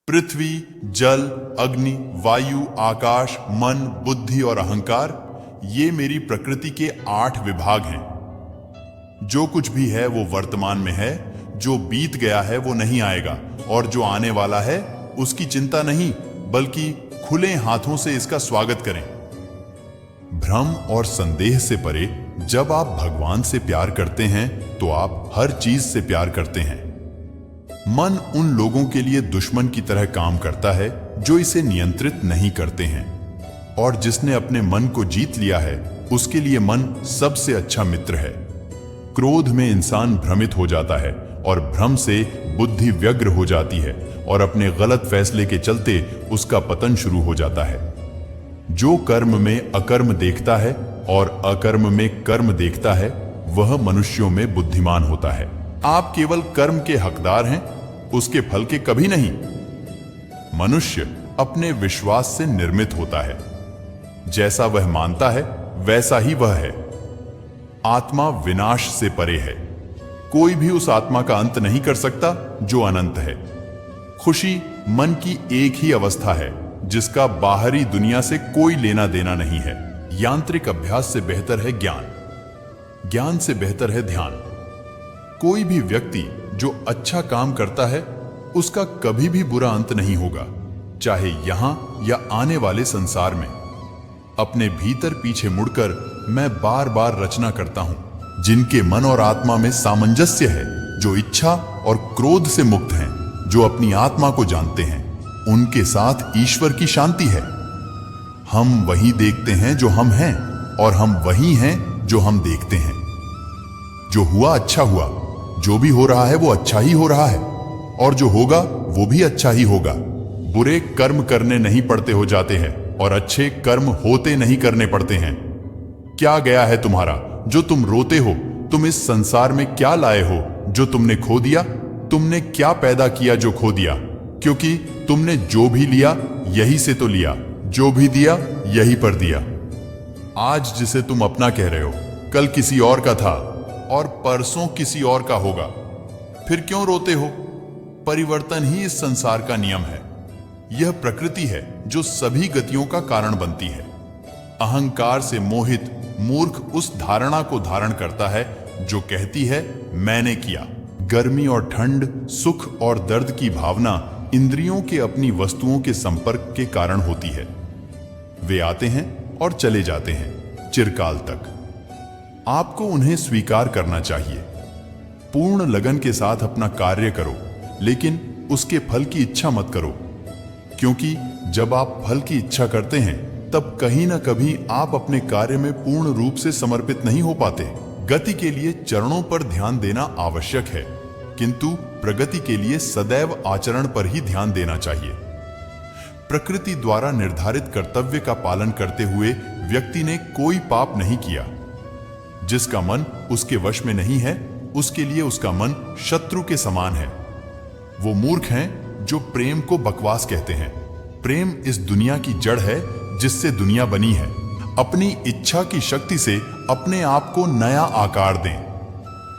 पृथ्वी, जल, अग्नि, वायु, आकाश, मन, बुद्धि और अहंकार, ये मेरी प्रकृति के 8 विभाग हैं। जो कुछ भी है वो वर्तमान में है, जो बीत गया है वो नहीं आएगा, और जो आने वाला है उसकी चिंता नहीं, बल्कि खुले हाथों से इसका स्वागत करें। भ्रम और संदेह से परे जब आप भगवान से प्यार करते हैं तो आप हर चीज से प्यार करते हैं। मन उन लोगों के लिए दुश्मन की तरह काम करता है जो इसे नियंत्रित नहीं करते हैं, और जिसने अपने मन को जीत लिया है उसके लिए मन सबसे अच्छा मित्र है। क्रोध में इंसान भ्रमित हो जाता है और भ्रम से बुद्धि व्यग्र हो जाती है और अपने गलत फैसले के चलते उसका पतन शुरू हो जाता है। जो कर्म में अकर्म देखता है और अकर्म में कर्म देखता है वह मनुष्यों में बुद्धिमान होता है। आप केवल कर्म के हकदार हैं, उसके फल के कभी नहीं। मनुष्य अपने विश्वास से निर्मित होता है, जैसा वह मानता है वैसा ही वह है। आत्मा विनाश से परे है, कोई भी उस आत्मा का अंत नहीं कर सकता जो अनंत है। खुशी मन की एक ही अवस्था है जिसका बाहरी दुनिया से कोई लेना देना नहीं है। यांत्रिक अभ्यास से बेहतर है ज्ञान, ज्ञान से बेहतर है ध्यान। कोई भी व्यक्ति जो अच्छा काम करता है उसका कभी भी बुरा अंत नहीं होगा, चाहे यहां या आने वाले संसार में। अपने भीतर पीछे मुड़कर मैं बार बार रचना करता हूं। जिनके मन और आत्मा में सामंजस्य है, जो इच्छा और क्रोध से मुक्त हैं, जो अपनी आत्मा को जानते हैं, उनके साथ ईश्वर की शांति है। हम वही देखते हैं जो हम हैं, और हम वही हैं जो हम देखते हैं। जो हुआ अच्छा हुआ, जो भी हो रहा है वो अच्छा ही हो रहा है, और जो होगा वो भी अच्छा ही होगा। बुरे कर्म करने नहीं पड़ते हो जाते हैं और अच्छे कर्म होते नहीं करने पड़ते हैं। क्या गया है तुम्हारा जो तुम रोते हो? तुम इस संसार में क्या लाए हो जो तुमने खो दिया? तुमने क्या पैदा किया जो खो दिया? क्योंकि तुमने जो भी लिया यही से तो लिया, जो भी दिया यही पर दिया। आज जिसे तुम अपना कह रहे हो कल किसी और का था और परसों किसी और का होगा। फिर क्यों रोते हो? परिवर्तन ही इस संसार का नियम है। यह प्रकृति है जो सभी गतियों का कारण बनती है। अहंकार से मोहित मूर्ख उस धारणा को धारण करता है जो कहती है मैंने किया। गर्मी और ठंड, सुख और दर्द की भावना इंद्रियों के अपनी वस्तुओं के संपर्क के कारण होती है। वे आते हैं और चले जाते हैं चिरकाल तक। आपको उन्हें स्वीकार करना चाहिए। पूर्ण लगन के साथ अपना कार्य करो, लेकिन उसके फल की इच्छा मत करो, क्योंकि जब आप फल की इच्छा करते हैं तब कहीं ना कभी आप अपने कार्य में पूर्ण रूप से समर्पित नहीं हो पाते। गति के लिए चरणों पर ध्यान देना आवश्यक है, किंतु प्रगति के लिए सदैव आचरण पर ही ध्यान देना चाहिए। प्रकृति द्वारा निर्धारित कर्तव्य का पालन करते हुए व्यक्ति ने कोई पाप नहीं किया। जिसका मन उसके वश में नहीं है, उसके लिए उसका मन शत्रु के समान है। वो मूर्ख हैं जो प्रेम को बकवास कहते हैं। प्रेम इस दुनिया की जड़ है जिससे दुनिया बनी है। अपनी इच्छा की शक्ति से अपने आप को नया आकार दें।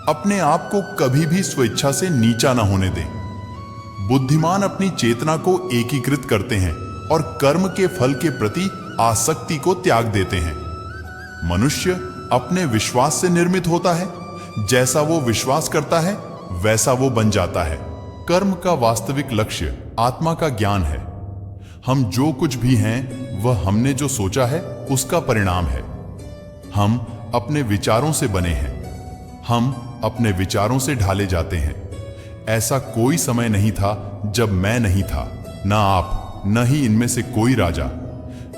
अपने आप को कभी भी स्वेच्छा से नीचा न होने दें। बुद्धिमान अपनी चेतना को एकीकृत करते हैं और कर्म के फल के प्रति आसक्ति को त्याग देते हैं। मनुष्य अपने विश्वास से निर्मित होता है। जैसा वो विश्वास करता है वैसा वो बन जाता है। कर्म का वास्तविक लक्ष्य आत्मा का ज्ञान है। हम जो कुछ भी हैं वह हमने जो सोचा है उसका परिणाम है। हम अपने विचारों से बने हैं। हम अपने विचारों से ढाले जाते हैं। ऐसा कोई समय नहीं था जब मैं नहीं था, न आप, न ही इनमें से कोई राजा,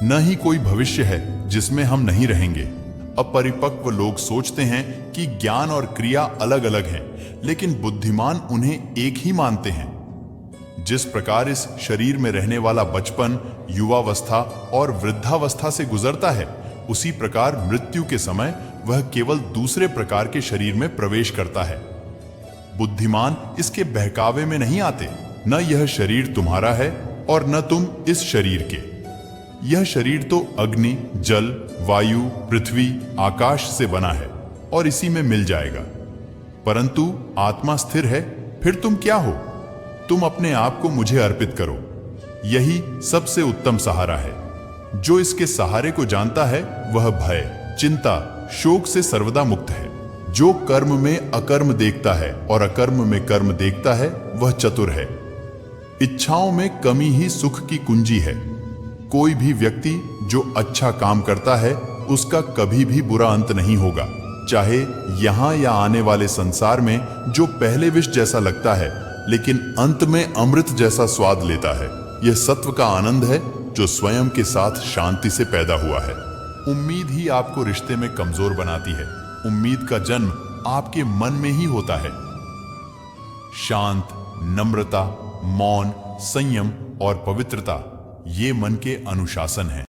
न ही कोई भविष्य है जिसमें हम नहीं रहेंगे। अपरिपक्व लोग सोचते हैं कि ज्ञान और क्रिया अलग अलग हैं, लेकिन बुद्धिमान उन्हें एक ही मानते हैं। जिस प्रकार इस शरीर में रहने वाला बचपन, युवावस्था और वृद्धावस्था से गुजरता है, उसी प्रकार मृत्यु के समय वह केवल दूसरे प्रकार के शरीर में प्रवेश करता है। बुद्धिमान इसके बहकावे में नहीं आते। न यह शरीर तुम्हारा है और न तुम इस शरीर के। यह शरीर तो अग्नि, जल, वायु, पृथ्वी, आकाश से बना है और इसी में मिल जाएगा। परंतु आत्मा स्थिर है। फिर तुम क्या हो? तुम अपने आप को मुझे अर्पित करो। यही सबसे उत्तम सहारा है। जो इसके सहारे को जानता है वह भय, चिंता, शोक से सर्वदा मुक्त है। जो कर्म में अकर्म देखता है और अकर्म में कर्म देखता है वह चतुर है। इच्छाओं में कमी ही सुख की कुंजी है। कोई भी व्यक्ति जो अच्छा काम करता है उसका कभी भी बुरा अंत नहीं होगा, चाहे यहां या आने वाले संसार में जो पहले विष जैसा लगता है लेकिन अंत में अमृत जैसा स्वाद लेता है। यह सत्व का आनंद है जो स्वयं के साथ शांति से पैदा हुआ है। उम्मीद ही आपको रिश्ते में कमजोर बनाती है। उम्मीद का जन्म आपके मन में ही होता है। शांत, नम्रता, मौन, संयम और पवित्रता ये मन के अनुशासन हैं।